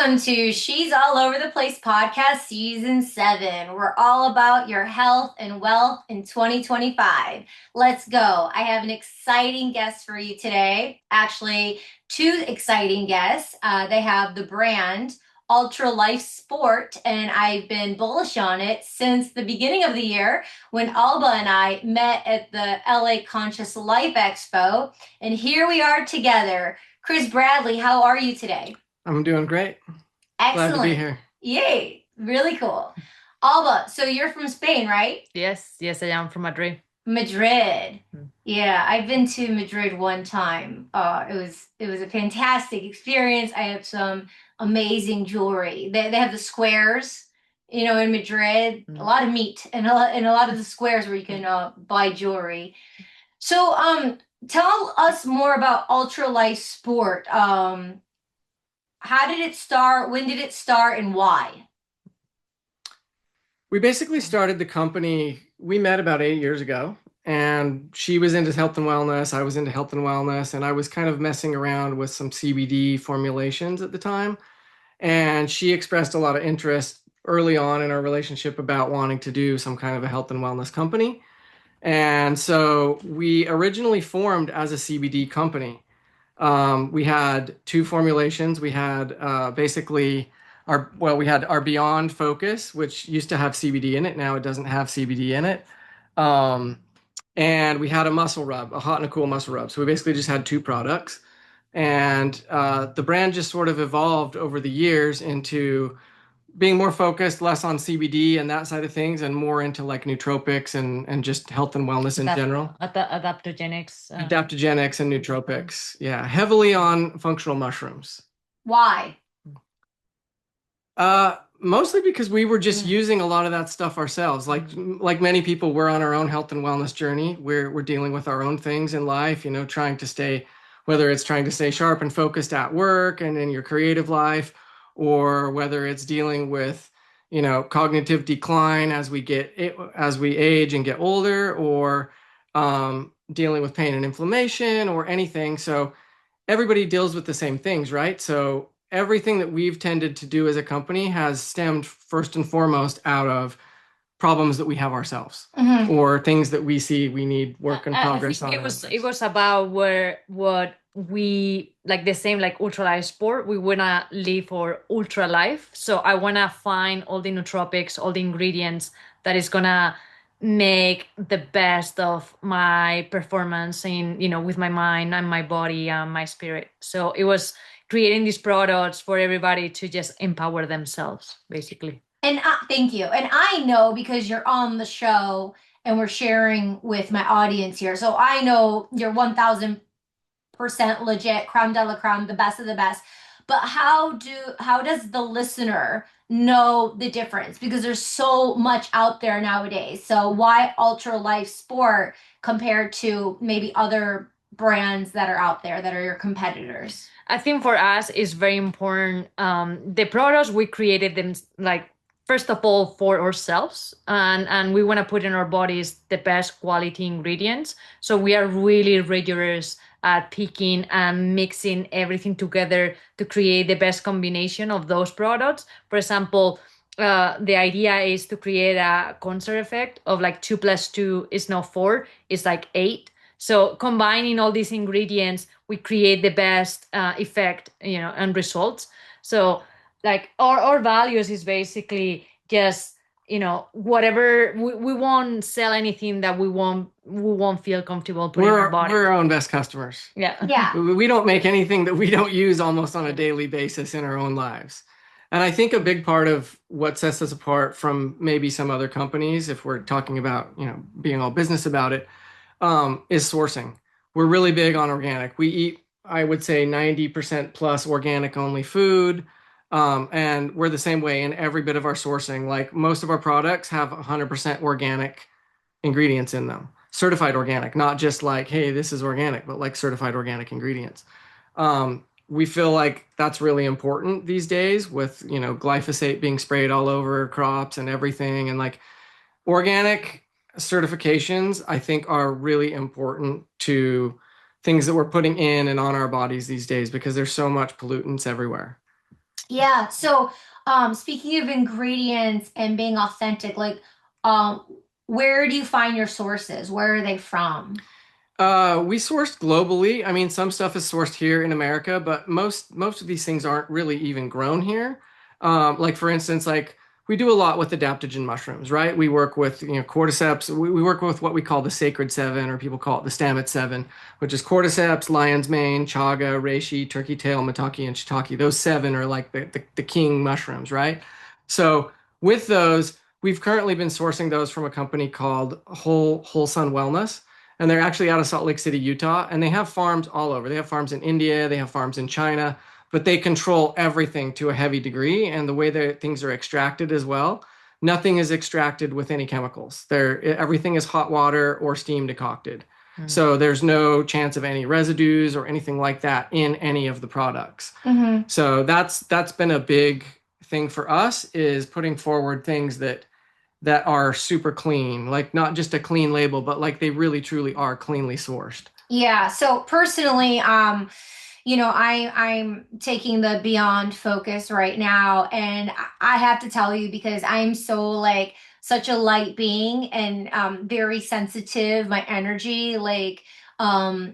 Welcome to She's All Over the Place podcast, season 7. We're all about your health and wealth in 2025. Let's go. I have an exciting guest for you today. Actually, two exciting guests. They have the brand Ultra Life Sport, and I've been bullish on it since the beginning of the year when Alba and I met at the LA Conscious Life Expo. And here we are together. Chris Bradley, how are you today? I'm doing great. Glad to be Excellent. here. Yay. Really cool. Alba, so you're from Spain, right? Yes, I am from Madrid. Madrid. Mm. Yeah, I've been to Madrid one time. It was a fantastic experience. I have some amazing jewelry. They have the squares, in Madrid, a Mm. lot of meat and a lot of the squares where you can buy jewelry. So tell us more about Ultra Life Sport. How did it start? When did it start and why? We basically started the company, we met about 8 years ago, and she was into health and wellness. I was into health and wellness, and I was kind of messing around with some CBD formulations at the time. And she expressed a lot of interest early on in our relationship about wanting to do some kind of a health and wellness company. And so we originally formed as a CBD company. We had two formulations. We had basically we had our Beyond Focus, which used to have CBD in it. Now it doesn't have CBD in it. Um, and we had a muscle rub, a hot and a cool muscle rub. So we basically just had two products. And the brand just sort of evolved over the years into being more focused, less on CBD and that side of things, and more into like nootropics and just health and wellness in general. Adaptogenics. Adaptogenics and nootropics. Yeah, heavily on functional mushrooms. Why? Mostly because we were just Mm. using a lot of that stuff ourselves. Like many people, we're on our own health and wellness journey. We're dealing with our own things in life, trying to stay, whether it's trying to stay sharp and focused at work and in your creative life, or whether it's dealing with, cognitive decline as we age and get older, or dealing with pain and inflammation or anything. So everybody deals with the same things, right? So everything that we've tended to do as a company has stemmed first and foremost out of problems that we have ourselves Mhm. or things that we see we need work in I progress think on. it was about what we like, the same like ultra life sport. We wanna live for ultra life. So I wanna find all the nootropics, all the ingredients that is gonna make the best of my performance in, with my mind and my body and my spirit. So it was creating these products for everybody to just empower themselves, basically. And thank you. And I know because you're on the show and we're sharing with my audience here. So I know you're 1000% legit, creme de la creme, the best of the best. But how does the listener know the difference? Because there's so much out there nowadays. So why Ultra Life Sport compared to maybe other brands that are out there that are your competitors? I think for us it's very important. The products we created them like first of all for ourselves, and we want to put in our bodies the best quality ingredients. So we are really rigorous at picking and mixing everything together to create the best combination of those products. For example, the idea is to create a concert effect of like 2 plus 2 is not 4, it's like 8. So combining all these ingredients, we create the best effect, and results. So like our values is basically just, whatever we won't sell anything that we won't feel comfortable putting in our body. We're our own best customers. Yeah. Yeah. We don't make anything that we don't use almost on a daily basis in our own lives. And I think a big part of what sets us apart from maybe some other companies, if we're talking about, being all business about it, is sourcing. We're really big on organic. We eat, I would say, 90% plus organic only food. And we're the same way in every bit of our sourcing. Like most of our products have 100% organic ingredients in them. Certified organic, not just like, hey, this is organic, but like certified organic ingredients. We feel like that's really important these days with, glyphosate being sprayed all over crops and everything. And like organic certifications, I think, are really important to things that we're putting in and on our bodies these days because there's so much pollutants everywhere. Yeah. So, speaking of ingredients and being authentic, like, um, where do you find your sources? Where are they from? We sourced globally. I mean, some stuff is sourced here in America, but most of these things aren't really even grown here. Like for instance, like we do a lot with adaptogen mushrooms, right? We work with, cordyceps. We work with what we call the sacred seven, or people call it the stammet seven, which is cordyceps, lion's mane, chaga, reishi, turkey tail, maitake, and shiitake. Those seven are like the king mushrooms, right? So with those, we've currently been sourcing those from a company called Whole Sun Wellness, and they're actually out of Salt Lake City, Utah, and they have farms all over. They have farms in India, they have farms in China, but they control everything to a heavy degree, and the way that things are extracted as well. Nothing is extracted with any chemicals. Everything is hot water or steam decocted. Mm. So there's no chance of any residues or anything like that in any of the products. Hmm. So that's been a big thing for us, is putting forward things that are super clean, like not just a clean label, but like they really truly are cleanly sourced. Yeah. So personally, I'm taking the Beyond Focus right now, and I have to tell you because I'm so like such a light being and very sensitive, my energy, like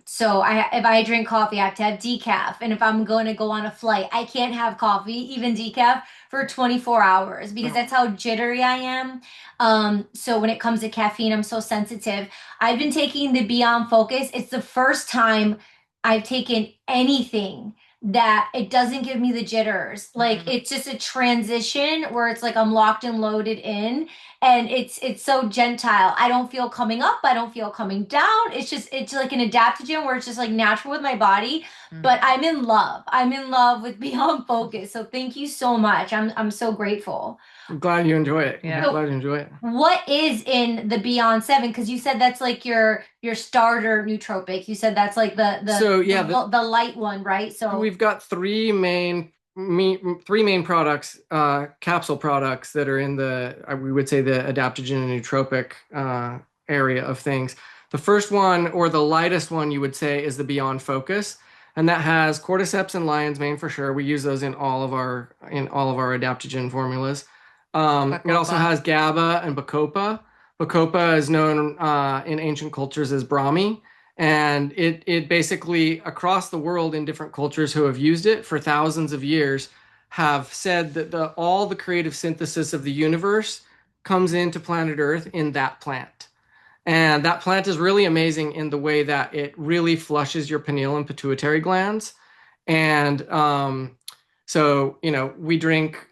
so if I drink coffee, I have to have decaf. And if I'm going to go on a flight, I can't have coffee, even decaf, for 24 hours because Oh. that's how jittery I am. So when it comes to caffeine, I'm so sensitive. I've been taking the Beyond Focus. It's the first time I've taken anything that it doesn't give me the jitters. Like Mhm. it's just a transition where it's like I'm locked and loaded in, and it's so gentile. I don't feel coming up, I don't feel coming down. It's like an adaptogen where it's just like natural with my body. Mm. But I'm in love. I'm in love with Beyond Focus. So thank you so much. I'm so grateful. I'm glad you enjoy it. I'm Yeah. So glad you enjoy it. what is in the Beyond 7? Because you said that's like your starter nootropic. You said that's like So yeah, the light one, right? So we've got three main products, capsule products that are in we would say the adaptogen and nootropic area of things. The first one, or the lightest one, you would say, is the Beyond Focus, and that has cordyceps and lion's mane for sure. We use those in all of our adaptogen formulas. It also Bacopa. has GABA and Bacopa. Bacopa is known in ancient cultures as Brahmi, and it basically, across the world in different cultures who have used it for thousands of years, have said that all the creative synthesis of the universe comes into planet Earth in that plant. And that plant is really amazing in the way that it really flushes your pineal and pituitary glands. And so, we drink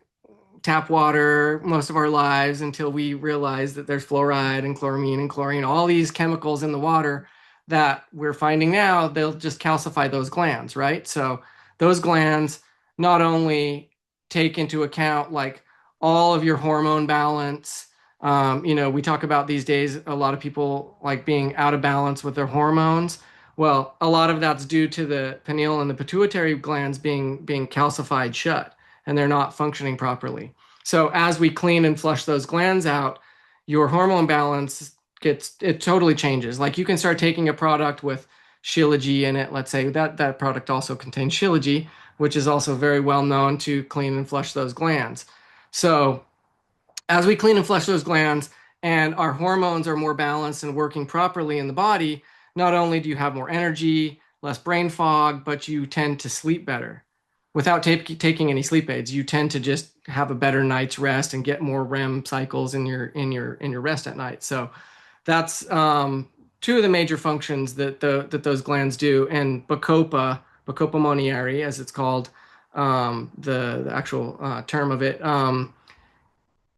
tap water most of our lives until we realize that there's fluoride and chloramine and chlorine, all these chemicals in the water that we're finding now, they'll just calcify those glands, right? So those glands not only take into account like all of your hormone balance. We talk about these days a lot of people like being out of balance with their hormones. Well, a lot of that's due to the pineal and the pituitary glands being calcified shut, and they're not functioning properly. So as we clean and flush those glands out, your hormone balance it totally changes. Like you can start taking a product with Shilajit in it. Let's say that product also contains Shilajit, which is also very well known to clean and flush those glands. So as we clean and flush those glands and our hormones are more balanced and working properly in the body, not only do you have more energy, less brain fog, but you tend to sleep better. Without taking any sleep aids, you tend to just have a better night's rest and get more REM cycles in your rest at night. So that's two of the major functions that those glands do. And Bacopa monieri, as it's called, the actual term of it,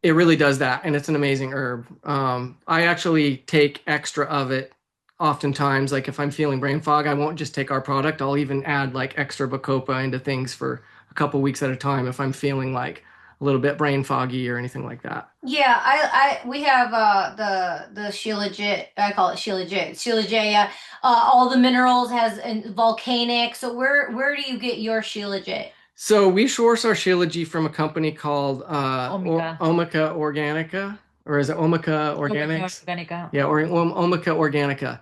it really does that, and it's an amazing herb. I actually take extra of it oftentimes. Like if I'm feeling brain fog, I won't just take our product. I'll even add like extra Bacopa into things for a couple weeks at a time if I'm feeling like a little bit brain foggy or anything like that. yeah, I we have the Shilajit. I call it Shilajit. Shilajit. Yeah. All the minerals has and volcanic. So where do you get your Shilajit? So we source our Shilajit from a company called Omega. Omica Organica, or is it Omica Omega Organics? Organica. Yeah, or Omica Organica.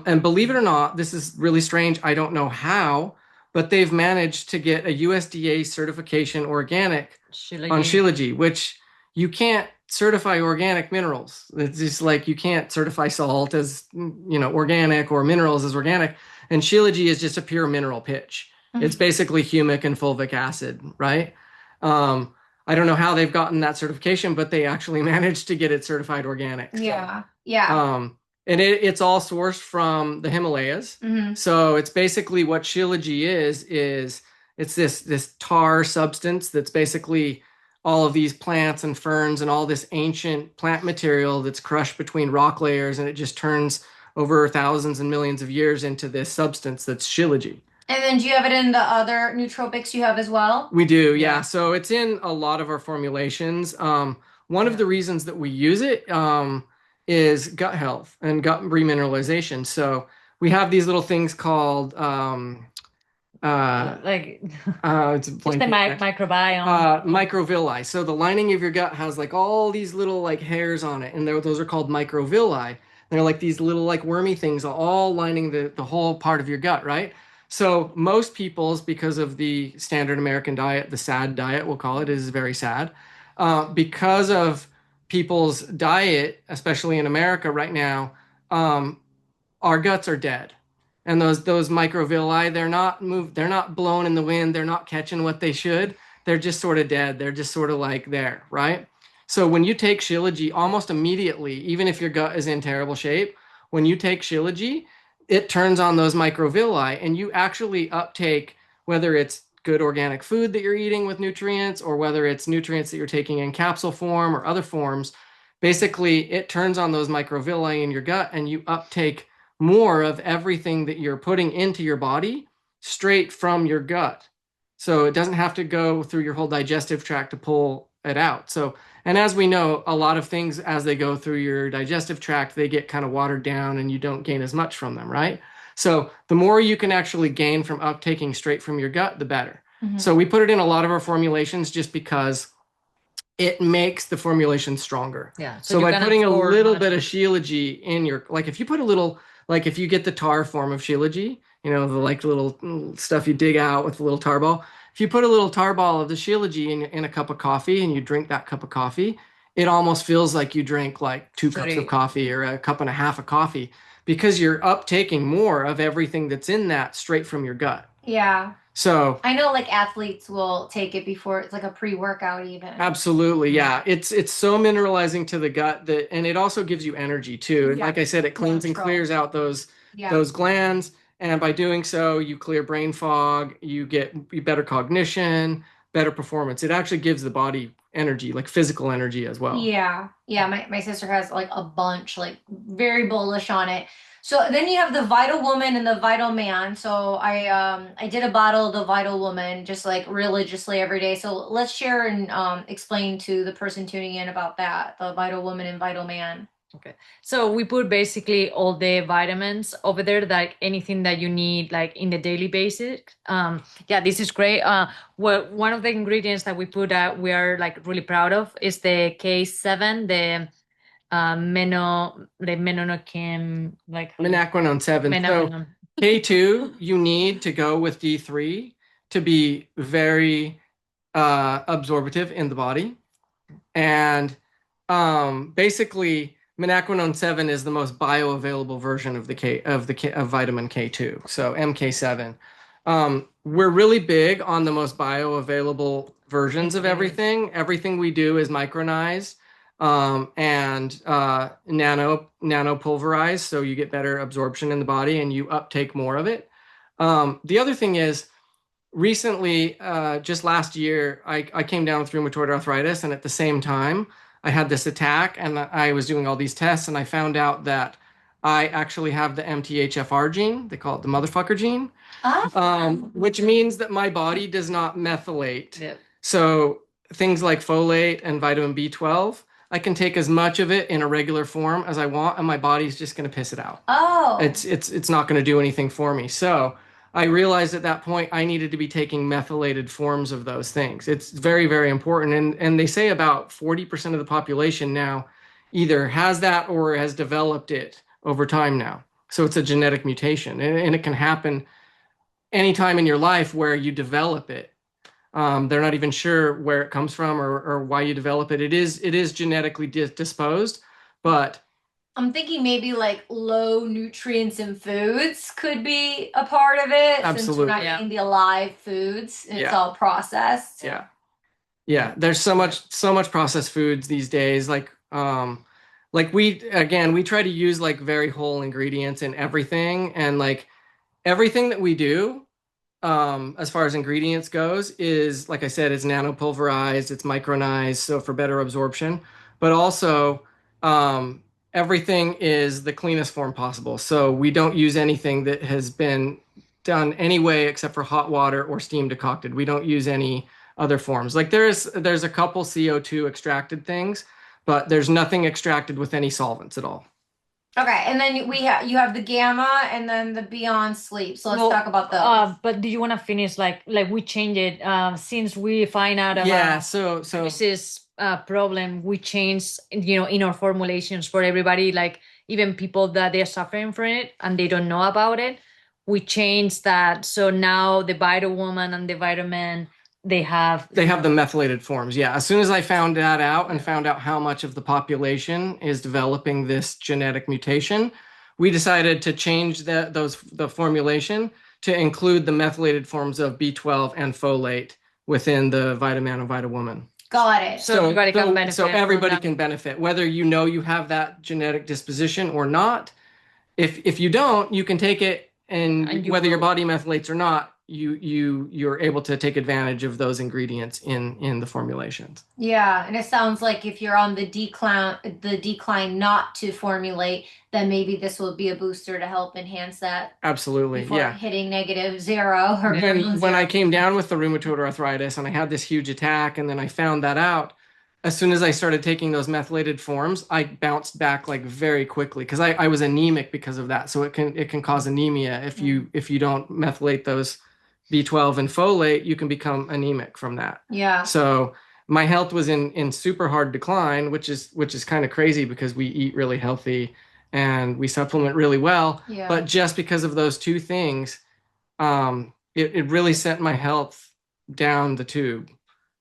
And believe it or not, this is really strange. I don't know how, but they've managed to get a USDA certification organic on Shilajit, which you can't certify organic minerals. It's just like you can't certify salt as, organic or minerals as organic. And Shilajit is just a pure mineral pitch. It's basically humic and fulvic acid, right? I don't know how they've gotten that certification, but they actually managed to get it certified organic. Yeah. Yeah. And it's all sourced from the Himalayas. So it's basically what Shilajit is it's this tar substance that's basically all of these plants and ferns and all this ancient plant material that's crushed between rock layers, and it just turns over thousands and millions of years into this substance that's Shilajit. And then do you have it in the other nootropics you have as well? We do, yeah. So it's in a lot of our formulations. One of the reasons that we use it is gut health and gut remineralization. So we have these little things called it's the microbiome. Microvilli. So the lining of your gut has like all these little like hairs on it, and those are called microvilli. They're like these little like wormy things all lining the whole part of your gut, right? So most people's, because of the standard American diet, the SAD diet, we'll call it, is very sad. Because of people's diet, especially in America right now, our guts are dead. And those microvilli, they're not blown in the wind, they're not catching what they should. They're just sort of dead. They're just sort of like there, right? So when you take Shilajit, almost immediately, even if your gut is in terrible shape, when you take Shilajit, it turns on those microvilli, and you actually uptake, whether it's good organic food that you're eating with nutrients or whether it's nutrients that you're taking in capsule form or other forms. Basically, it turns on those microvilli in your gut, and you uptake more of everything that you're putting into your body straight from your gut. So it doesn't have to go through your whole digestive tract to pull it out. So, and as we know, a lot of things as they go through your digestive tract, they get kind of watered down and you don't gain as much from them, right? So the more you can actually gain from uptaking straight from your gut, the better. So we put it in a lot of our formulations just because it makes the formulation stronger. Yeah. So by putting a little bit of Shilajit in your, like if you put a little, like if you get the tar form of Shilajit, the like little stuff you dig out with a little tar ball. If you put a little tar ball of the Shilajit in a cup of coffee and you drink that cup of coffee, it almost feels like you drank like 2 cups of coffee or a cup and a half of coffee, because you're uptaking more of everything that's in that straight from your gut. Yeah. So I know like athletes will take it before it's like a pre-workout even. Absolutely. Yeah. It's so mineralizing to the gut and it also gives you energy too. And like I said, it cleans and clears out those glands. And by doing so, you clear brain fog, you get better cognition, better performance. It actually gives the body energy, like physical energy as well. Yeah. Yeah. My sister has like a bunch, like very bullish on it. So then you have the Vital Woman and the Vital Man. So I did a bottle of the Vital Woman just like religiously every day. So let's share and explain to the person tuning in about that, the Vital Woman and Vital Man. Okay. So we put basically all the vitamins over there, like anything that you need, like in the daily basis. This is great. Well, one of the ingredients that we put we are like really proud of is the K7, the Menaquinone 7. So K2 you need to go with D3 to be very absorptive in the body. And basically Menaquinone 7 is the most bioavailable version of vitamin K2, so MK7. We're really big on the most bioavailable versions of everything. Everything we do is micronized and nano pulverized, so you get better absorption in the body and you uptake more of it. The other thing is, recently, just last year, I came down with rheumatoid arthritis, and at the same time, I had this attack, and I was doing all these tests, and I found out that I actually have the MTHFR gene. They call it the motherfucker gene, which means that my body does not methylate. Yep. So things like folate and vitamin B12, I can take as much of it in a regular form as I want, and my body's just going to piss it out. Oh. It's not going to do anything for me. So I realized at that point I needed to be taking methylated forms of those things. It's very, very important. And they say about 40% of the population now either has that or has developed it over time now. So it's a genetic mutation, and it can happen any time in your life where you develop it. They're not even sure where it comes from or why you develop it. It is genetically disposed, but I'm thinking maybe like low nutrients in foods could be a part of it since we're not absolutely. eating the alive foods and it's Yeah. all processed. Yeah. Yeah. There's so much processed foods these days. Like we try to use like very whole ingredients in everything, and like everything that we do, as far as ingredients goes, is, like I said, it's nanopulverized, it's micronized, so for better absorption, but also um, everything is the cleanest form possible. So we don't use anything that has been done any way except for hot water or steam decocted. We don't use any other forms. Like there's a couple CO2 extracted things, but there's nothing extracted with any solvents at all. Okay, and then you have the gamma and then the beyond sleep. So let's talk about those. But do you want to finish like we change it since we find out about this is a problem, we change in our formulations for everybody, like even people that they're suffering from it and they don't know about it. We change that, so now the Vita Woman and the Vitamin they have the methylated forms. Yeah. As soon as I found that out and found out how much of the population is developing this genetic mutation, we decided to change the formulation to include the methylated forms of B12 and folate within the Vitamin and Vita Woman. Got it. So everybody can benefit. So everybody can benefit, whether you have that genetic disposition or not. If you don't, you can take it, and whether your body methylates or not, you're able to take advantage of those ingredients in the formulations. Yeah, and it sounds like if you're on the decline not to formulate, then maybe this will be a booster to help enhance that. Absolutely, before yeah. Hitting -0 or when I came down with the rheumatoid arthritis and I had this huge attack, and then I found that out, as soon as I started taking those methylated forms, I bounced back like very quickly because I was anemic because of that. So it can cause anemia if you don't methylate those B12 and folate, you can become anemic from that. Yeah. So my health was in super hard decline, which is kind of crazy because we eat really healthy and we supplement really well. Yeah. But just because of those two things, it really sent my health down the tube.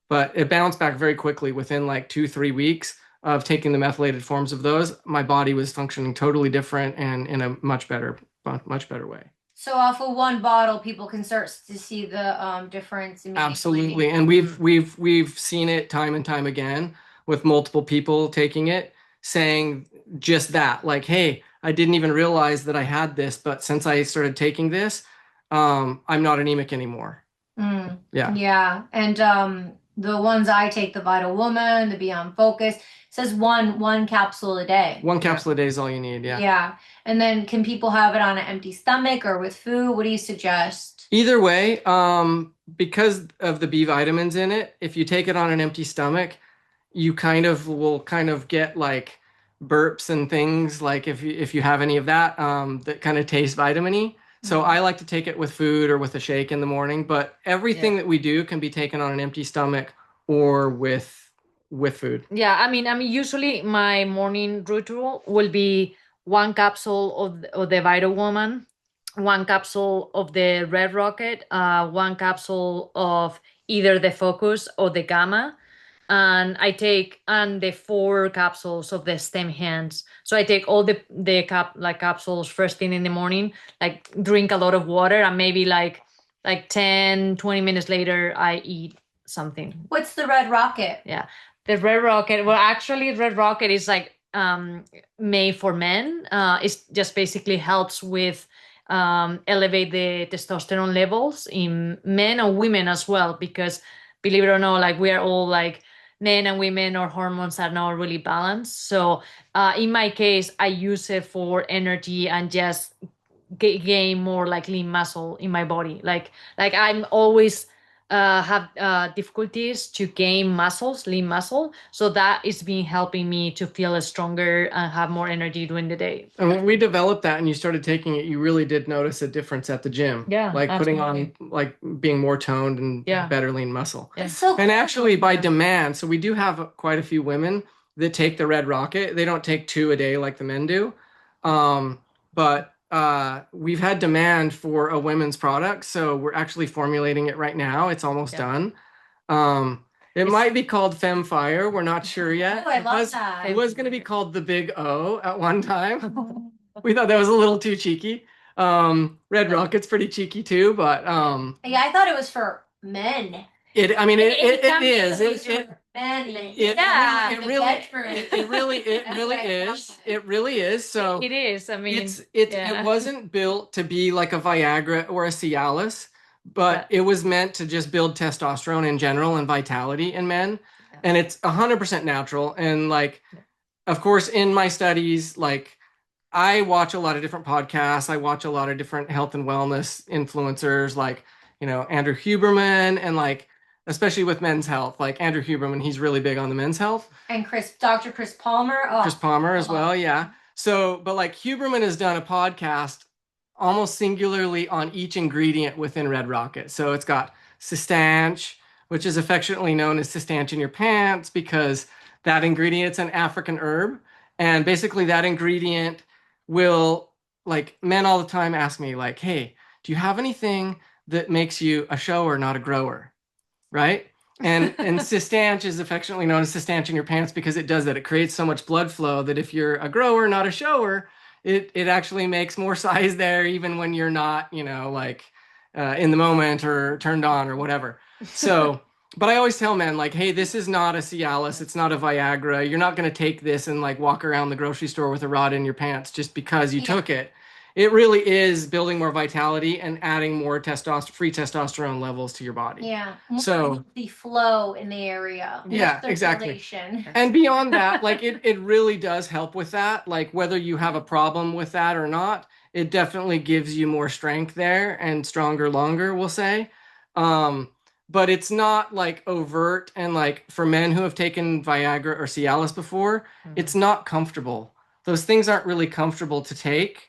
But it bounced back very quickly within like 2-3 weeks of taking the methylated forms of those. My body was functioning totally different and in a much better way. So off of one bottle, people can start to see the difference immediately. Absolutely, and we've seen it time and time again with multiple people taking it, saying just that, like, "Hey, I didn't even realize that I had this, but since I started taking this, I'm not anemic anymore." Yeah. Yeah, and the ones I take, the Vital Woman, the Beyond Focus, says one capsule a day. One capsule a day is all you need. Yeah. Yeah. And then can people have it on an empty stomach or with food? What do you suggest? Either way, because of the B vitamins in it, if you take it on an empty stomach, you will get like burps and things, like if you have any of that, that kind of taste vitamin-y. So I like to take it with food or with a shake in the morning, but everything that we do can be taken on an empty stomach or with food. Yeah, I mean, usually my morning ritual will be one capsule of the Vita Woman, one capsule of the Red Rocket, one capsule of either the Focus or the Gamma, and I take the 4 capsules of the Stem Hands. So I take all the capsules first thing in the morning, like drink a lot of water, and maybe like 10-20 minutes later I eat something. What's the Red Rocket? Yeah, the Red Rocket. Well, actually, Red Rocket is like made for men. It just basically helps with elevate the testosterone levels in men or women as well, because believe it or not, like we are all like men and women, our hormones are not really balanced. So in my case, I use it for energy and just gain more like lean muscle in my body. Like I'm always have difficulties to gain lean muscle. So that is been helping me to feel stronger and have more energy during the day. And when we developed that and you started taking it, you really did notice a difference at the gym. Yeah, like absolutely. Putting on, like being more toned and better lean muscle. It's so cool. And actually by demand, so we do have quite a few women that take the Red Rocket. They don't take 2 a day like the men do. But we've had demand for a women's product, so we're actually formulating it right now. It's almost done. It might be called Femfire. We're not sure yet. Oh, I love that. It was going to be called the Big O at one time. We thought that was a little too cheeky. Red Rocket's pretty cheeky too, but Yeah, I thought it was for men. it is. Yeah, It really is. So It is. I mean, it wasn't built to be like a Viagra or a Cialis, but it was meant to just build testosterone in general and vitality in men. And it's 100% natural. And like, of course, in my studies, like I watch a lot of different podcasts. I watch a lot of different health and wellness influencers, like, Andrew Huberman, and like, especially with men's health, like Andrew Huberman, he's really big on the men's health. And Dr. Chris Palmer. Oh, Chris Palmer as well, yeah. So, but like Huberman has done a podcast almost singularly on each ingredient within Red Rocket. So it's got Cistanch, which is affectionately known as Cistanch in your pants because that ingredient's an African herb. And basically that ingredient will, like, men all the time ask me like, hey, do you have anything that makes you a shower, not a grower? Right? And Cistanch is affectionately known as Cistanch in your pants because it does that. It creates so much blood flow that if you're a grower, not a shower, it actually makes more size there, even when you're not, like in the moment or turned on or whatever. So, but I always tell men like, hey, this is not a Cialis. It's not a Viagra. You're not going to take this and like walk around the grocery store with a rod in your pants just because you took it. It really is building more vitality and adding more free testosterone levels to your body. Yeah. So the flow in the area. Yeah, exactly. And beyond that, like it really does help with that. Like whether you have a problem with that or not, it definitely gives you more strength there and stronger longer, we'll say. But it's not like overt, and like for men who have taken Viagra or Cialis before, it's not comfortable. Those things aren't really comfortable to take.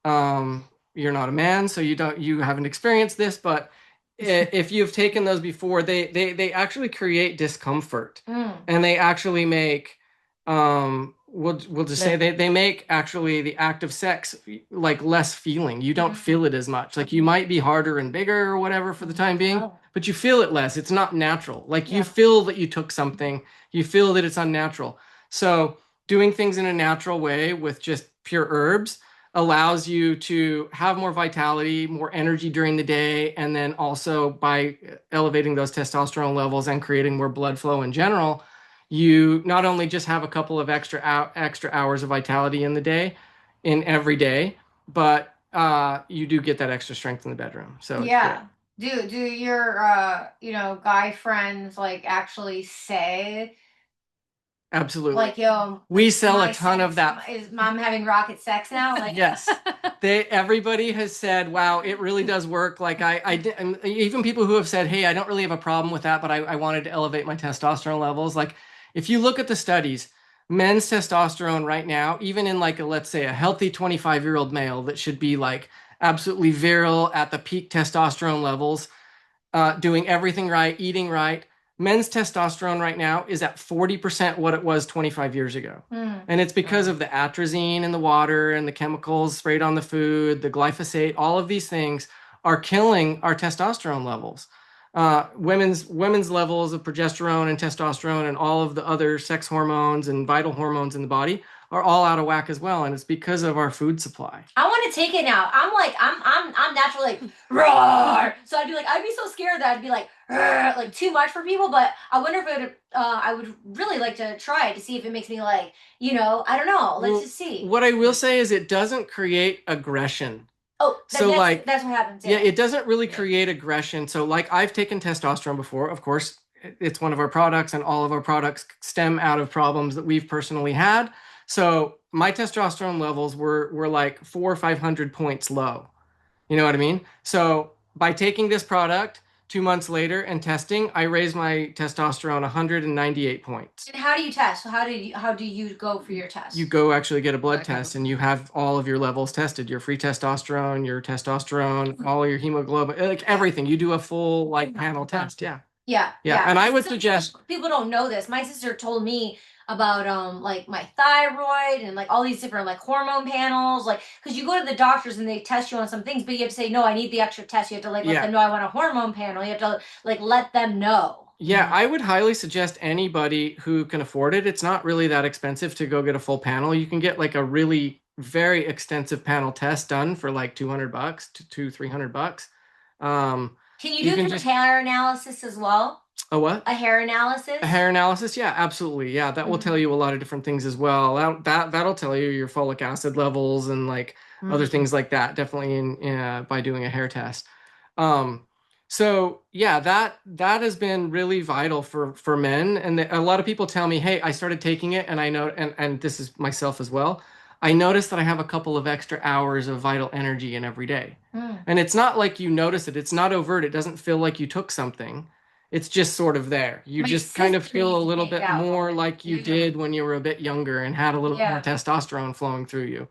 You're not a man, so you haven't experienced this, but if you've taken those before, they actually create discomfort, and they actually make we'll just say they make actually the act of sex like less feeling. You don't feel it as much. Like you might be harder and bigger or whatever for the time being, but you feel it less. It's not natural. Like you feel that you took something, you feel that it's unnatural. So doing things in a natural way with just pure herbs allows you to have more vitality, more energy during the day, and then also by elevating those testosterone levels and creating more blood flow in general, you not only just have a couple of extra hours of vitality in the day, in every day, but you do get that extra strength in the bedroom. So yeah. Do your guy friends like actually say? Absolutely. Like, yo, we sell a ton of that. Is mom having rocket sex now? Like, yes. Everybody has said, wow, it really does work. Like and even people who have said, hey, I don't really have a problem with that, but I wanted to elevate my testosterone levels. Like if you look at the studies, men's testosterone right now, even in like let's say a healthy 25-year-old male that should be like absolutely virile at the peak testosterone levels, doing everything right, eating right, men's testosterone right now is at 40% what it was 25 years ago. And it's because of the atrazine in the water and the chemicals sprayed on the food, the glyphosate, all of these things are killing our testosterone levels. Women's levels of progesterone and testosterone and all of the other sex hormones and vital hormones in the body are all out of whack as well, and it's because of our food supply. I want to take it now. I'm naturally like roar. So I'd be so scared that I'd be like too much for people. But I wonder if I would really like to try it to see if it makes me like, I don't know. Let's just see. What I will say is it doesn't create aggression. Oh, that's what happens. Yeah, it doesn't really create aggression. So like I've taken testosterone before, of course, it's one of our products, and all of our products stem out of problems that we've personally had. So my testosterone levels were like 400 or 500 points low. You know what I mean? So by taking this product 2 months later and testing, I raised my testosterone 198 points. And how do you test? How do you go for your test? You go actually get a blood test, and you have all of your levels tested, your free testosterone, your testosterone, all your hemoglobin, like everything. You do a full like panel test. Yeah. Yeah. And I would suggest people don't know this. My sister told me about like my thyroid and like all these different like hormone panels, like because you go to the doctors and they test you on some things, but you have to say, no, I need the extra test. You have to like let Yeah. them know I want a hormone panel. You have to like let them know. Yeah, I would highly suggest anybody who can afford it. It's not really that expensive to go get a full panel. You can get like a really very extensive panel test done for like $200 to $300. Can you You do can it for just hair analysis as well? a what? A hair analysis? A hair analysis? Yeah, absolutely. Yeah, that will tell you a lot of different things as well. That'll tell you your folic acid levels and like other things like that. Definitely by doing a hair test. Um, so yeah, that has been really vital for men. And a lot of people tell me, hey, I started taking it, and I know, and this is myself as well. I noticed that I have a couple of extra hours of vital energy in every day. And it's not like you notice it. It's not overt. It doesn't feel like you took something. It's just sort of there. You My just kind of sister feel a used to little take bit that more one. like you did when you were a bit younger and had a little more Yeah. testosterone flowing through you.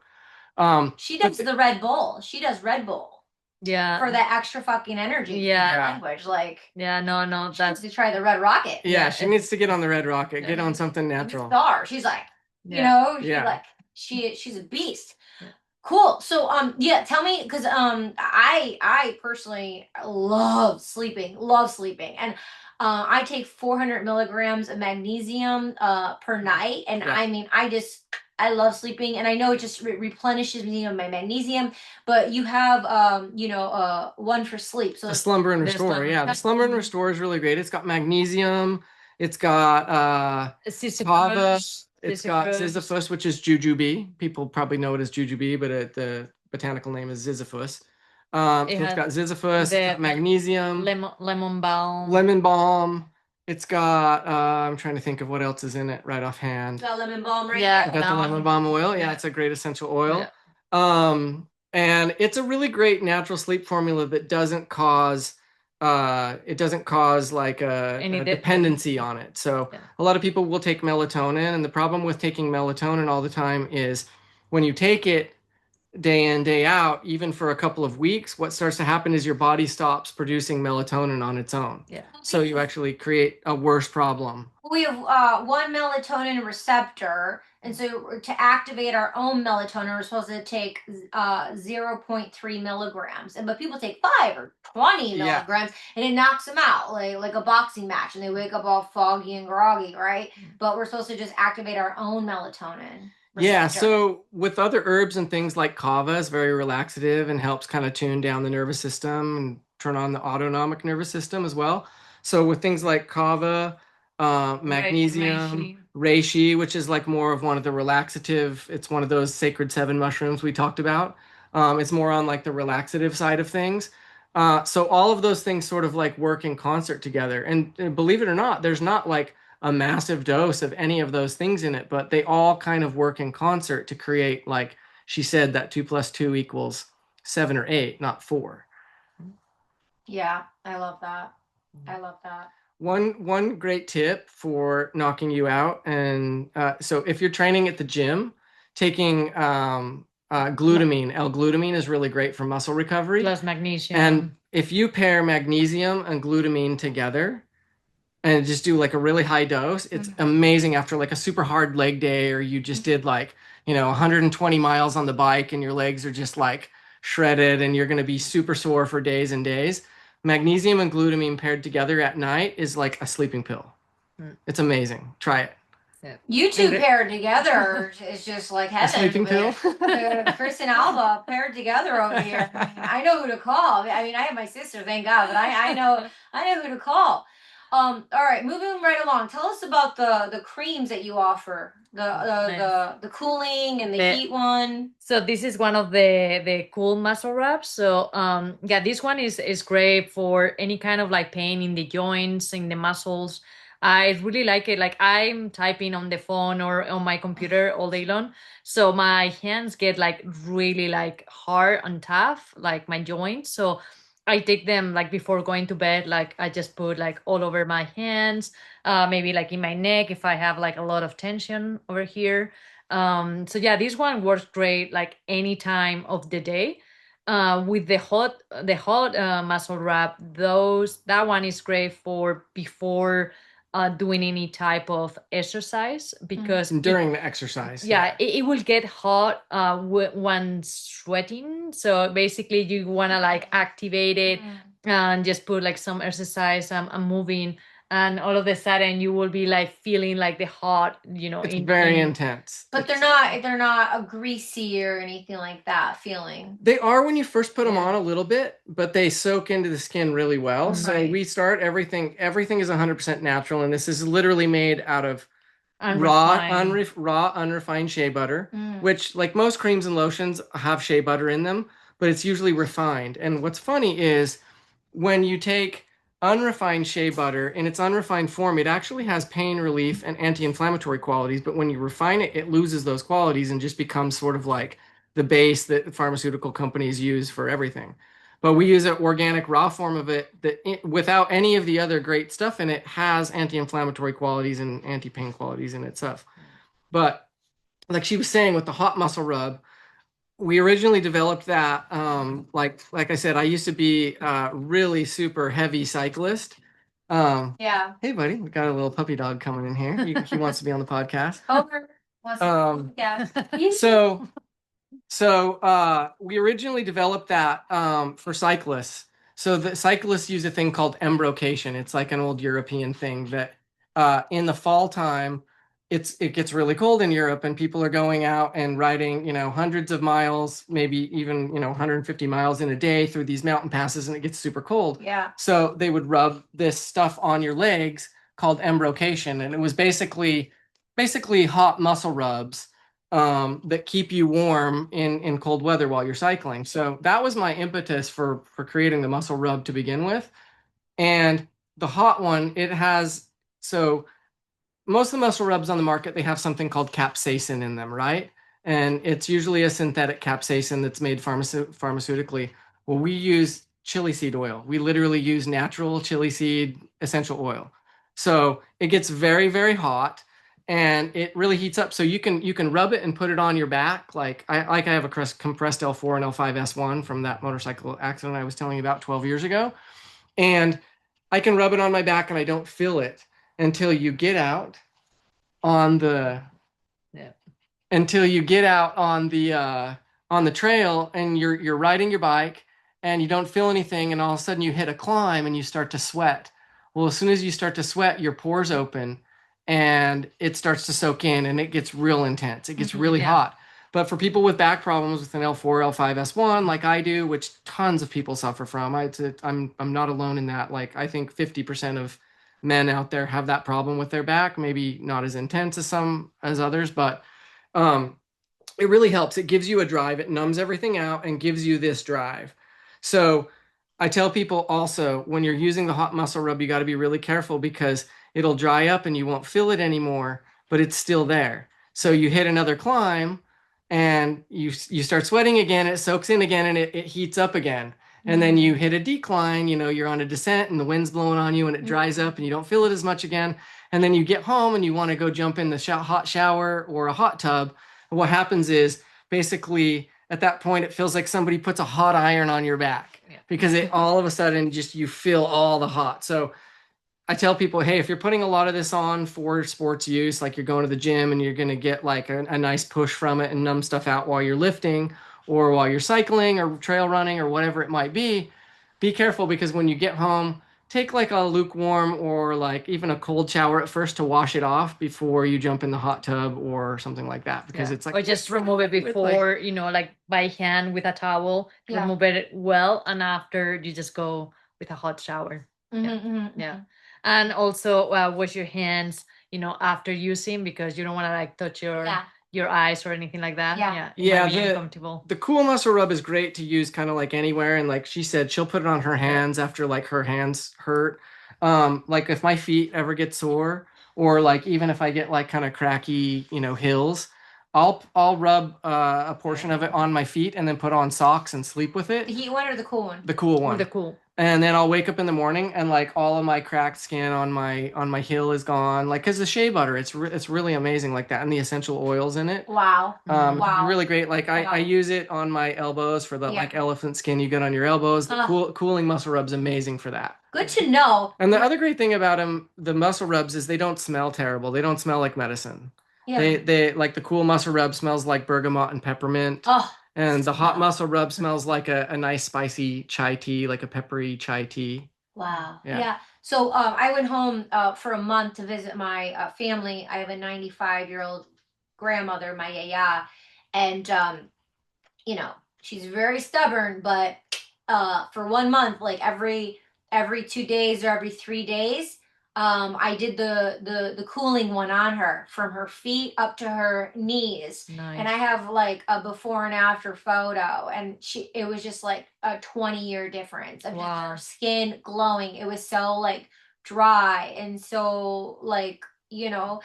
She But does the Red Bull. She does Red Bull Yeah. for that extra fucking energy. Yeah. Yeah. Language. Like, Yeah, no, she needs to try the Red Rocket. yeah, she needs to get on the red rocket, get on something The natural. star. She's like, you Yeah. know, she's Yeah. like, she's a beast. Cool. So yeah, tell me, because I personally love sleeping, and I take 400 milligrams of magnesium per night, and Yeah. I mean I love sleeping, and I know it just replenishes me on my magnesium, but you have one for sleep. So The slumber and There's restore. slumber. Yeah, the slumber and restore is really great. It's got magnesium. It's got kava. It's got Sisyphus, which is jujube. People probably know it as jujube, but the botanical name is Sisyphus. So it's got Sisyphus, it's got magnesium, lemon balm. lemon balm. It's got I'm trying to think of what else is in it right offhand. got lemon balm right Yeah, there. Got the lemon balm oil. Yeah, it's a great essential oil. And it's a really great natural sleep formula that doesn't cause like a dependency on it. So a lot of people will take melatonin, and the problem with taking melatonin all the time is when you take it day in, day out, even for a couple of weeks, what starts to happen is your body stops producing melatonin on its own. Yeah. So you actually create a worse problem. We have one melatonin receptor, and so to activate our own melatonin, we're supposed to take 0.3 milligrams, but people take 5 or 20 Yeah. milligrams, and it knocks them out like a boxing match, and they wake up all foggy and groggy, right? But we're supposed to just activate our own melatonin Yeah, receptor. so with other herbs and things like kava is very relaxative and helps kind of tune down the nervous system and turn on the autonomic nervous system as well. So with things like kava, magnesium, reishi, which is like more of one of the relaxative, it's one of those sacred 7 mushrooms we talked about. It's more on like the relaxative side of things. So all of those things sort of like work in concert together. And believe it or not, there's not like a massive dose of any of those things in it, but they all kind of work in concert to create, like she said, that 2 + 2 = 7 or 8, not 4. Yeah, I love that. I love that. One great tip for knocking you out, and so if you're training at the gym, taking glutamine, L-glutamine is really great for muscle recovery. Plus magnesium. And if you pair magnesium and glutamine together, and just do like a really high dose, it's amazing after like a super hard leg day, or you just did like 120 miles on the bike and your legs are just like shredded and you're going to be super sore for days and days. Magnesium and glutamine paired together at night is like a sleeping pill. It's amazing. Try it. You two paired together is just like heaven. A sleeping pill? Chris and Alba paired together over here. I know who to call. I mean, I have my sister, thank God, but I know who to call. All right, moving right along. Tell us about the creams that you offer. The cooling and the heat one. So this is one of the cool muscle wraps. So yeah, this one is great for any kind of like pain in the joints, in the muscles. I really like it. Like I'm typing on the phone or on my computer all day long. So my hands get like really like hard and tough, like my joints. So I take them like before going to bed. Like I just put like all over my hands, maybe like in my neck if I have like a lot of tension over here. So yeah, this one works great like any time of the day. With the hot muscle wrap, that one is great for before doing any type of exercise because during the exercise. it will get hot when sweating. So basically you want to like activate it and just put like some exercise and moving, and all of a sudden you will be like feeling like the hot, it's very intense. But they're not a greasy or anything like that feeling. They are when you first put them on a little bit, but they soak into the skin really well. Right. So we start everything is 100% natural, and this is literally made out of raw unrefined shea butter, which like most creams and lotions have shea butter in them, but it's usually refined. And what's funny is when you take unrefined shea butter in its unrefined form, it actually has pain relief and anti-inflammatory qualities, but when you refine it, it loses those qualities and just becomes sort of like the base that pharmaceutical companies use for everything. But we use an organic raw form of it without any of the other great stuff in it, has anti-inflammatory qualities and anti-pain qualities in itself. But like she was saying with the hot muscle rub, we originally developed that. Like I said, I used to be a really super heavy cyclist. Yeah. Hey, buddy, we got a little puppy dog coming in here. He wants to be on the podcast. Yeah. So we originally developed that for cyclists. So the cyclists use a thing called embrocation. It's like an old European thing that in the fall time, it gets really cold in Europe, and people are going out and riding, hundreds of miles, maybe even, 150 miles in a day through these mountain passes, and it gets super cold. Yeah. So they would rub this stuff on your legs called embrocation, and it was basically hot muscle rubs that keep you warm in cold weather while you're cycling. So that was my impetus for creating the muscle rub to begin with. And the hot one, so most of the muscle rubs on the market, they have something called capsaicin in them, right? And it's usually a synthetic capsaicin that's made pharmaceutically. Well, we use chili seed oil. We literally use natural chili seed essential oil. So it gets very, very hot, and it really heats up. So you can rub it and put it on your back. Like I have a compressed L4 and L5S1 from that motorcycle accident I was telling you about 12 years ago. And I can rub it on my back and I don't feel it until you get out on the trail, and you're riding your bike and you don't feel anything, and all of a sudden you hit a climb and you start to sweat. Well, as soon as you start to sweat, your pores open and it starts to soak in, and it gets real intense. It gets really hot. But for people with back problems with an L4, L5S1, like I do, which tons of people suffer from, I'm not alone in that. Like I think 50% of men out there have that problem with their back, maybe not as intense as others, but it really helps. It gives you a drive. It numbs everything out and gives you this drive. So I tell people also, when you're using the hot muscle rub, you got to be really careful because it'll dry up and you won't feel it anymore, but it's still there. So you hit another climb and you start sweating again, it soaks in again, and it heats up again. And then you hit a decline, you're on a descent and the wind's blowing on you and it dries up and you don't feel it as much again. And then you get home and you want to go jump in the hot shower or a hot tub. And what happens is basically at that point, it feels like somebody puts a hot iron on your back because it all of a sudden you feel all the hot. So I tell people, hey, if you're putting a lot of this on for sports use, like you're going to the gym and you're going to get like a nice push from it and numb stuff out while you're lifting, or while you're cycling or trail running or whatever it might be careful, because when you get home, take like a lukewarm or like even a cold shower at first to wash it off before you jump in the hot tub or something like that, because it's like, or just remove it before, like by hand with a towel, remove it well, and after you just go with a hot shower. And also wash your hands, after using, because you don't want to like touch your eyes or anything like that. Uncomfortable. The cool muscle rub is great to use kind of like anywhere. And like she said, she'll put it on her hands after like her hands hurt. Like if my feet ever get sore, or like even if I get like kind of cracky, hills, I'll rub a portion of it on my feet and then put on socks and sleep with it. The heat one or the cool one? The cool one. The cool. And then I'll wake up in the morning and like all of my cracked skin on my heel is gone. Like, because the shea butter, it's really amazing like that, and the essential oils in it. Wow. Wow. Really great. Like I use it on my elbows for the like elephant skin you get on your elbows. The cooling muscle rub's amazing for that. Good to know. And the other great thing about them, the muscle rubs, is they don't smell terrible. They don't smell like medicine. Yeah. They like the cool muscle rub smells like bergamot and peppermint. Oh. And the hot muscle rub smells like a nice spicy chai tea, like a peppery chai tea. Wow. Yeah. Yeah. So I went home for a month to visit my family. I have a 95-year-old grandmother, my yaya, and you know, she's very stubborn, but for 1 month, like every 2 days or every 3 days, I did the cooling one on her from her feet up to her knees. Nice. And I have like a before and after photo, and it was just like a 20-year difference of just her skin glowing. It was so like dry and so like, you know,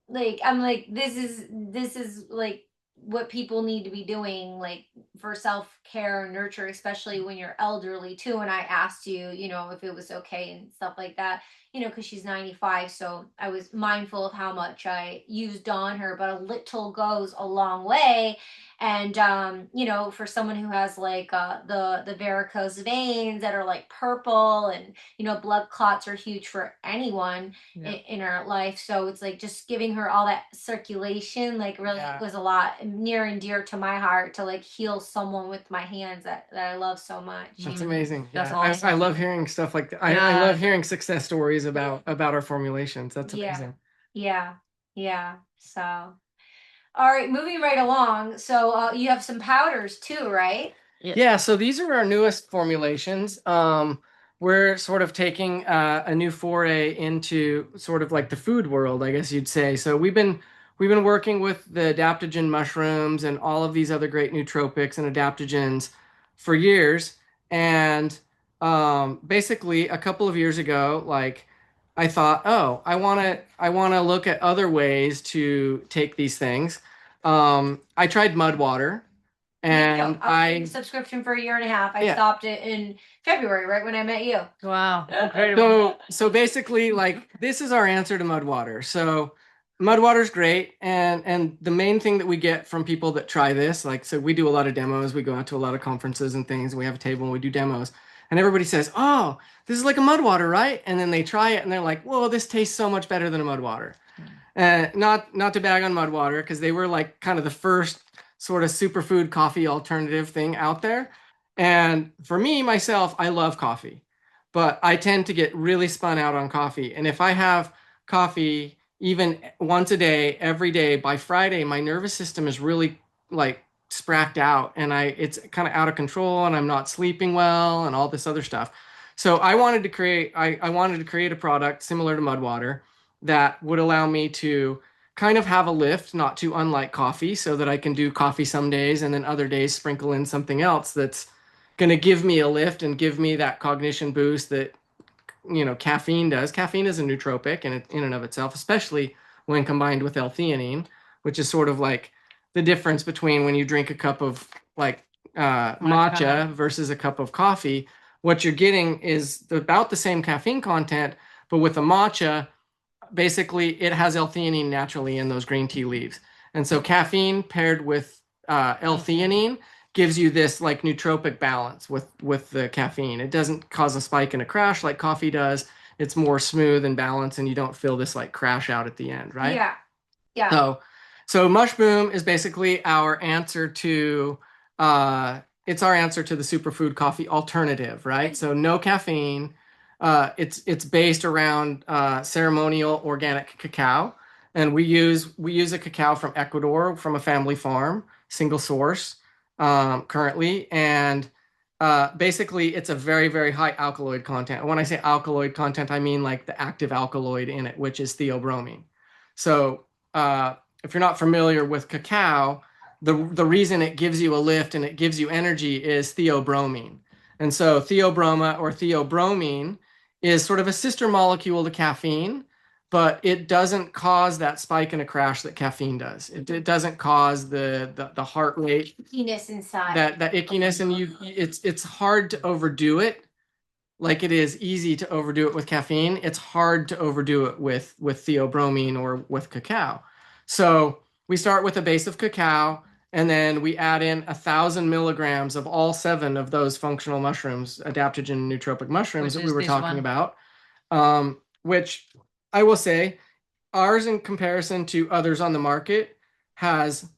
like I'm like, this is like what people need to be doing, like for self-care and nurture, especially when you're elderly too. And I asked you, you know, if it was okay and stuff like that, you know, because she's 95. So I was mindful of how much I used on her, but a little goes a long way. And you know, for someone who has like the varicose veins that are like purple, and you know, blood clots are huge for anyone in our life. So it's like just giving her all that circulation, like really was a lot near and dear to my heart, to like heal someone with my hands that I love so much. That's amazing. That's awesome. I love hearing stuff like that. I love hearing success stories about our formulations. That's amazing. Yeah. So, all right, moving right along. So you have some powders too, right? Yeah, so these are our newest formulations. We're sort of taking a new foray into sort of like the food world, I guess you'd say. So we've been working with the adaptogen mushrooms and all of these other great nootropics and adaptogens for years. And basically a couple of years ago, like I thought, oh, I want to look at other ways to take these things. I tried mud water, and I subscription for 1.5 years. I stopped it in February, right when I met you. Wow, incredible. So basically, like, this is our answer to mud water. So mud water is great, and the main thing that we get from people that try this, like, so we do a lot of demos. We go out to a lot of conferences and things, and we have a table and we do demos. And everybody says, oh, this is like a mud water, right? And then they try it and they're like, whoa, this tastes so much better than a mud water. Not to bag on mud water, because they were like kind of the first sort of superfood coffee alternative thing out there. And for me, myself, I love coffee, but I tend to get really spun out on coffee. And if I have coffee even once a day, every day, by Friday, my nervous system is really like spracked out, and it's kind of out of control, and I'm not sleeping well and all this other stuff. So I wanted to create a product similar to mud water that would allow me to kind of have a lift, not too unlike coffee, so that I can do coffee some days and then other days sprinkle in something else that's going to give me a lift and give me that cognition boost that, you know, caffeine does. Caffeine is a nootropic in and of itself, especially when combined with L-theanine, which is sort of like the difference between when you drink a cup of like matcha versus a cup of coffee. What you're getting is about the same caffeine content, but with a matcha, basically it has L-theanine naturally in those green tea leaves. And so caffeine paired with L-theanine gives you this like nootropic balance with the caffeine. It doesn't cause a spike and a crash like coffee does. It's more smooth and balanced, and you don't feel this like crash out at the end, right? Yeah. So Mushroom is basically our answer to it's our answer to the superfood coffee alternative, right? So no caffeine. It's based around ceremonial organic cacao, and we use a cacao from Ecuador, from a family farm, single source currently, and basically it's a very, very high alkaloid content. And when I say alkaloid content, I mean like the active alkaloid in it, which is theobromine. So if you're not familiar with cacao, the reason it gives you a lift and it gives you energy is theobromine. And so theobroma or theobromine is sort of a sister molecule to caffeine, but it doesn't cause that spike and a crash that caffeine does. It doesn't cause the heart rate, ickiness inside. that ickiness, and it's hard to overdo it. Like it is easy to overdo it with caffeine. It's hard to overdo it with theobromine or with cacao. So we start with a base of cacao, and then we add in 1,000 milligrams of all 7 of those functional mushrooms, adaptogen nootropic mushrooms that we were talking about. Which I will say, ours in comparison to others on the market has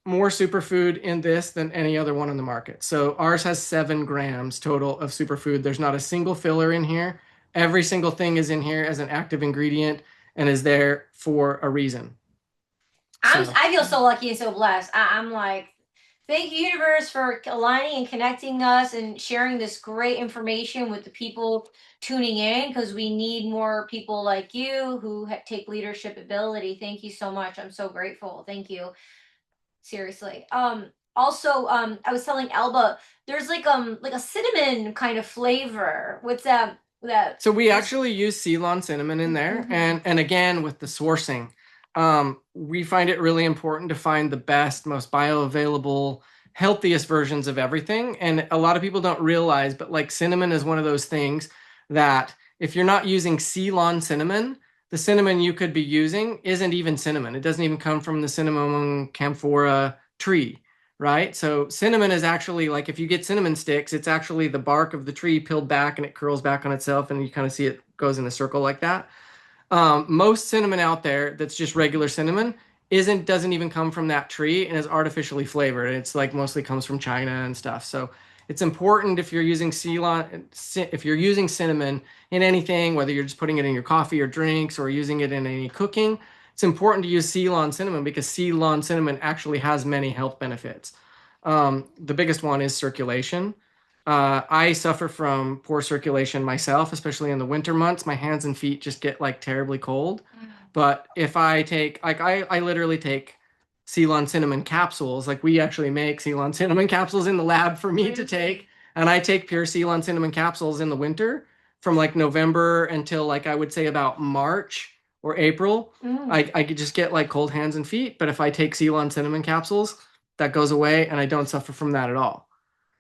more superfood in this than any other one on the market. So ours has 7 grams total of superfood. There's not a single filler in here. Every single thing is in here as an active ingredient and is there for a reason. I feel so lucky and so blessed. I'm like, thank you, universe, for aligning and connecting us and sharing this great information with the people tuning in, because we need more people like you who take leadership ability. Thank you so much. I'm so grateful. Thank you. Seriously. Also, I was telling Alba, there's like a cinnamon kind of flavor. What's that? So we actually use Ceylon cinnamon in there, and again with the sourcing, we find it really important to find the best, most bioavailable, healthiest versions of everything. And a lot of people don't realize, but like cinnamon is one of those things that if you're not using Ceylon cinnamon, the cinnamon you could be using isn't even cinnamon. It doesn't even come from the cinnamon camphora tree, right? So cinnamon is actually, like, if you get cinnamon sticks, it's actually the bark of the tree peeled back and it curls back on itself, and you kind of see it goes in a circle like that. Most cinnamon out there that's just regular cinnamon doesn't even come from that tree and is artificially flavored. It's like mostly comes from China and stuff. So it's important if you're using cinnamon in anything, whether you're just putting it in your coffee or drinks or using it in any cooking, it's important to use Ceylon cinnamon because Ceylon cinnamon actually has many health benefits. The biggest one is circulation. I suffer from poor circulation myself, especially in the winter months. My hands and feet just get like terribly cold. But if I take, like, I literally take Ceylon cinnamon capsules. Like, we actually make Ceylon cinnamon capsules in the lab for me to take. And I take pure Ceylon cinnamon capsules in the winter from like November until like I would say about March or April. I could just get like cold hands and feet. But if I take Ceylon cinnamon capsules, that goes away and I don't suffer from that at all.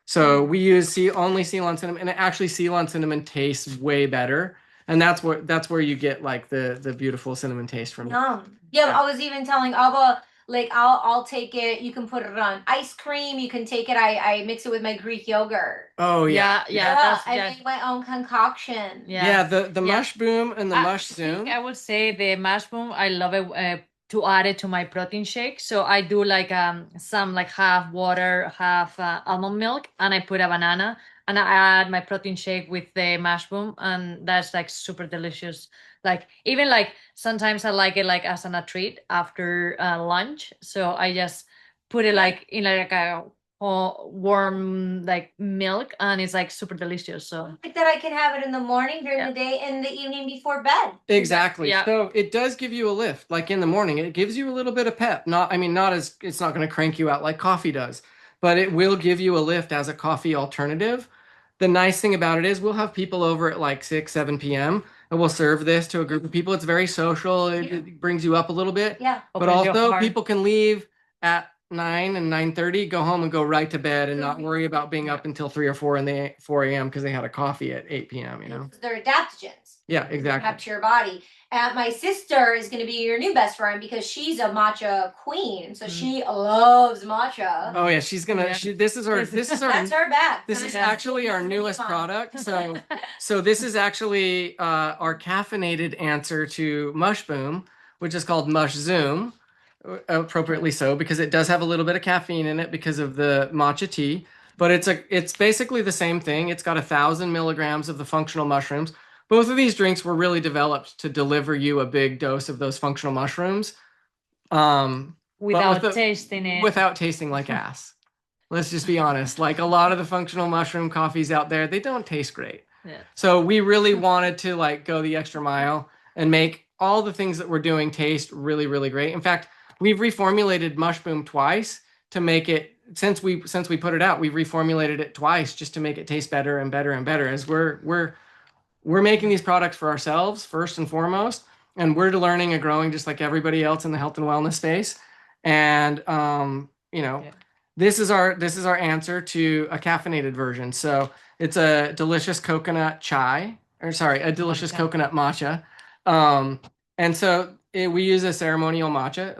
So we use only Ceylon cinnamon, and actually Ceylon cinnamon tastes way better. And that's where you get like the beautiful cinnamon taste from it. Yeah, I was even telling Alba, like, I'll take it. You can put it on ice cream. You can take it. I mix it with my Greek yogurt. Oh yeah. I make my own concoction. Yeah, the mush boom and the mush zoom. I would say the mush boom, I love it to add it to my protein shake. So I do like some like half water, half almond milk, and I put a banana, and I add my protein shake with the mushroom, and that's like super delicious. Like, even like sometimes I like it like as a treat after lunch. So I just put it like in like a warm like milk, and it's like super delicious. So like that I can have it in the morning, during the day, and the evening before bed. Exactly. Yeah. So it does give you a lift. Like in the morning, it gives you a little bit of pep. It's not going to crank you out like coffee does, but it will give you a lift as a coffee alternative. The nice thing about it is we'll have people over at like 6, 7 p.m. and we'll serve this to a group of people. It's very social. It brings you up a little bit. Yeah. But also people can leave at 9 and 9:30, go home and go right to bed and not worry about being up until 3 or 4 a.m. because they had a coffee at 8 p.m. They're adaptogens. Yeah, exactly. Up to your body. My sister is going to be your new best friend because she's a matcha queen. So she loves matcha. Oh yeah, she's gonna. Yeah. This is our. That's her bag. This is actually our newest product. So this is actually our caffeinated answer to Mush Boom, which is called Mush Zoom, appropriately so because it does have a little bit of caffeine in it because of the matcha tea. But it's basically the same thing. It's got 1,000 milligrams of the functional mushrooms. Both of these drinks were really developed to deliver you a big dose of those functional mushrooms. Without tasting it. Without tasting like ass. Let's just be honest. Like a lot of the functional mushroom coffees out there, they don't taste great. Yeah. So we really wanted to like go the extra mile and make all the things that we're doing taste really, really great. In fact, we've reformulated Mush Boom twice to make it, since we put it out, we've reformulated it twice just to make it taste better and better and better as we're making these products for ourselves first and foremost, and we're learning and growing just like everybody else in the health and wellness space. And Yeah. this is our answer to a caffeinated version. So it's a delicious coconut chai, or sorry, a delicious Matcha. coconut matcha. Um, and so we use a ceremonial matcha.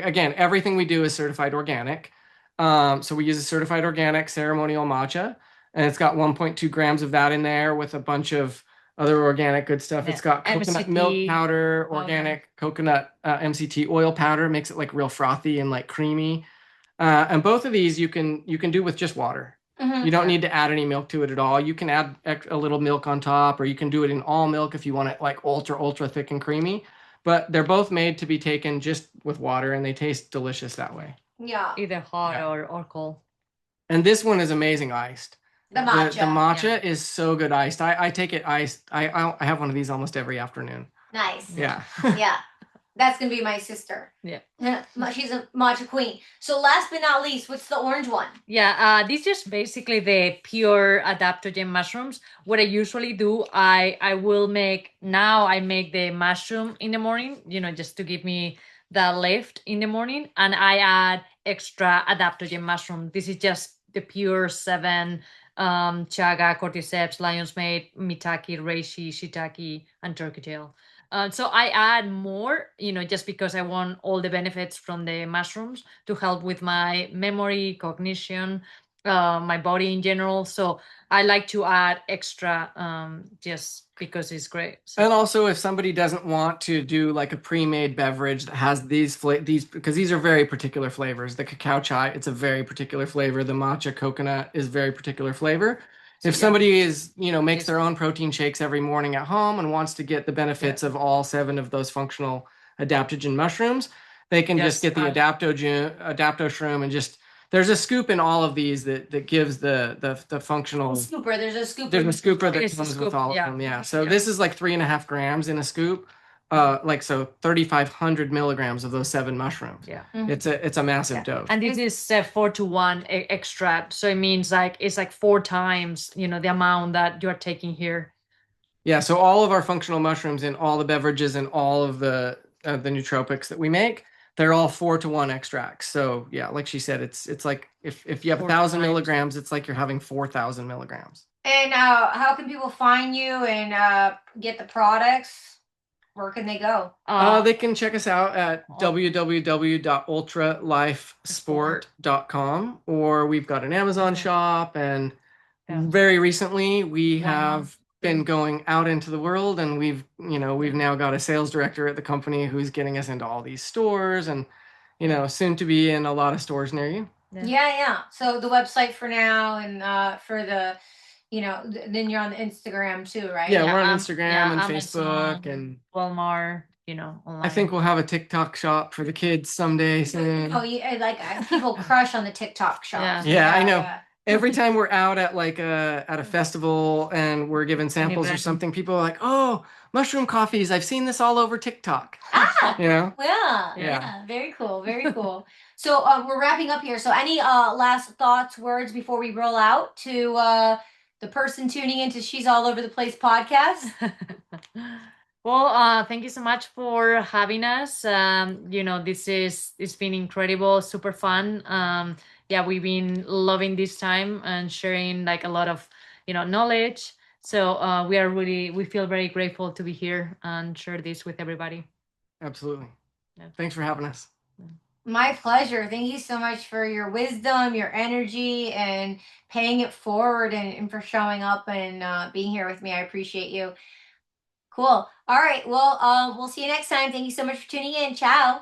Again, everything we do is certified organic. So we use a certified organic ceremonial matcha, and it's got 1.2 grams of that in there with a bunch of other organic good stuff. Yeah. It's got coconut milk MCT powder, powder. organic coconut MCT oil powder, makes it like real frothy and like creamy. And both of these you can do with just water. Mhm. You don't need to add any milk to it at all. You can add a little milk on top, or you can do it in all milk if you want it like ultra thick and creamy. But they're both made to be taken just with water, and they taste delicious that way. Yeah. Either hot Yeah. or cold. And this one is amazing iced. The The matcha. matcha is so good iced. I take it iced. I have one of these almost every afternoon. Nice. Yeah. Yeah. That's going to be my sister. Yeah. She's a matcha queen. So last but not least, what's the orange one? Yeah, this is basically the pure adaptogen mushrooms. What I usually do, I make the mushroom in the morning, just to give me that lift in the morning, and I add extra adaptogen mushroom. This is just the pure 7 chaga, cordyceps, lion's mane, mitake, reishi, shiitake, and turkey tail. So I add more, just because I want all the benefits from the mushrooms to help with my memory, cognition, my body in general. So I like to add extra, just because it's great. So, And also, if somebody doesn't want to do like a pre-made beverage that has these because these are very particular flavors. The cacao chai, it's a very particular flavor. The matcha coconut is very particular flavor. If yeah. somebody makes Yes. their own protein shakes every morning at home and wants to get the benefits of all 7 of those functional adaptogen mushrooms, they can just get the adapto shroom and just there's a scoop in all of these that gives the functional. Scooper. There's a scooper. There's a scooper that It's a comes scoop, with all yeah. of them. Yeah. So Yeah. this is like 3.5 grams in a scoop. So 3,500 milligrams of those 7 mushrooms. Yeah. It's a massive dose. And this is 4-to-1 extract. So it means it's like 4 times, the amount that you are taking here. Yeah. So all of our functional mushrooms in all the beverages and all of the nootropics that we make, they're all 4-to-1 extracts. So yeah, like she said, it's like if you have 4 1,000 times. milligrams, it's like you're having 4,000 milligrams. And how can people find you and get the products? Where can they go? They can check us out at www.ultralifesport.com, or we've got an Amazon shop, and very recently we have been going out into the world, and we've now got a sales director at the company who's getting us into all these stores, and soon to be in a lot of stores near you. Yeah. So the website for now, and for the then you're on the Instagram too, right? Yeah, we're on Instagram and Amazon, Facebook, and Walmart, online. I think we'll have a TikTok shop for the kids someday soon. Oh, people crush on the TikTok shop. Yeah, I know. Every time we're out at at a festival and we're given samples or something, people are like, "Oh, mushroom coffees! I've seen this all over TikTok." Yeah. Very cool. Very cool. So we're wrapping up here. So any last thoughts, words before we roll out to the person tuning into She's All Over the Place podcast? Well, thank you so much for having us. It's been incredible, super fun. We've been loving this time and sharing like a lot of knowledge. So we feel very grateful to be here and share this with everybody. Absolutely. Thanks for having us. My pleasure. Thank you so much for your wisdom, your energy, and paying it forward, and for showing up and being here with me. I appreciate you. Cool. All right. Well, we'll see you next time. Thank you so much for tuning in. Ciao.